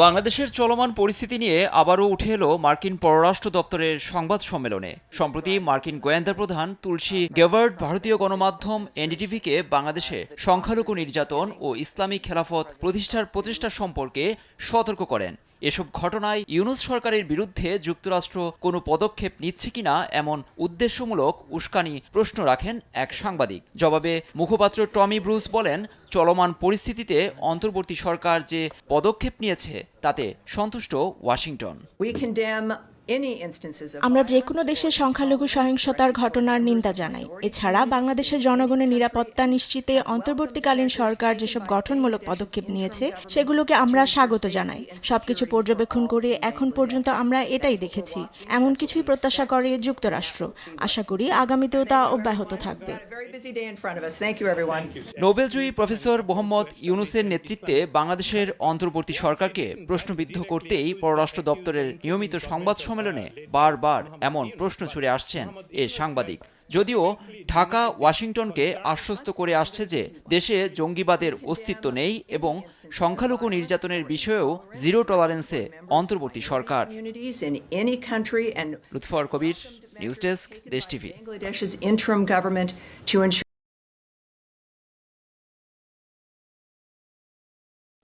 বাংলাদেশের চলমান পরিস্থিতি নিয়ে আবারও উঠে এলো মার্কিন পররাষ্ট্র দপ্তরের সংবাদ সম্মেলনে। সম্প্রতি মার্কিন গোয়েন্দা প্রধান তুলসী গেবার্ড ভারতীয় গণমাধ্যম এনডিটিভিকে বাংলাদেশে সংখ্যালঘু নির্যাতন ও ইসলামী খেলাফত প্রতিষ্ঠার প্রচেষ্টা সম্পর্কে সতর্ক করেন। এসব ঘটনায় ইউনূস সরকারের বিরুদ্ধে যুক্তরাষ্ট্র কোনো পদক্ষেপ নিচ্ছে কিনা এমন উদ্দেশ্যমূলক উস্কানি প্রশ্ন রাখেন এক সাংবাদিক। জবাবে মুখপাত্র টমি ব্রুস বলেন, চলমান পরিস্থিতিতে অন্তর্বর্তী সরকার যে পদক্ষেপ নিয়েছে তাতে সন্তুষ্ট ওয়াশিংটন। আমরা যে কোনো দেশের সংখ্যালঘু সহিংসতার ঘটনার নিন্দা জানাই। এছাড়া বাংলাদেশের জনগণের নিরাপত্তা নিশ্চিতে অন্তর্বর্তীকালীন সরকার যেসব গঠনমূলক পদক্ষেপ নিয়েছে সেগুলোকে আমরা স্বাগত জানাই। সবকিছু পর্যবেক্ষণ করে এখন পর্যন্ত আমরা এটাই দেখেছি। এমন কিছুই প্রত্যাশা করে যুক্তরাষ্ট্র। আশা করি আগামীতেও তা অব্যাহত থাকবে। নোবেলজয়ী প্রফেসর মোহাম্মদ ইউনূসের নেতৃত্বে বাংলাদেশের অন্তর্বর্তী সরকারকে প্রশ্নবিদ্ধ করতেই পররাষ্ট্র দপ্তরের নিয়মিত সংবাদ সম্মেলনে বারবার এমন প্রশ্ন ছুড়ে আসছেন এ সাংবাদিক। যদিও ঢাকা ওয়াশিংটনকে আশ্বস্ত করে আসছে যে দেশে জঙ্গিবাদের অস্তিত্ব নেই এবং সংখ্যালঘু নির্যাতনের বিষয়েও জিরো টলারেন্সে অন্তর্বর্তী সরকার। লুৎফর কবির, নিউজ ডেস্ক, দেশ টিভি।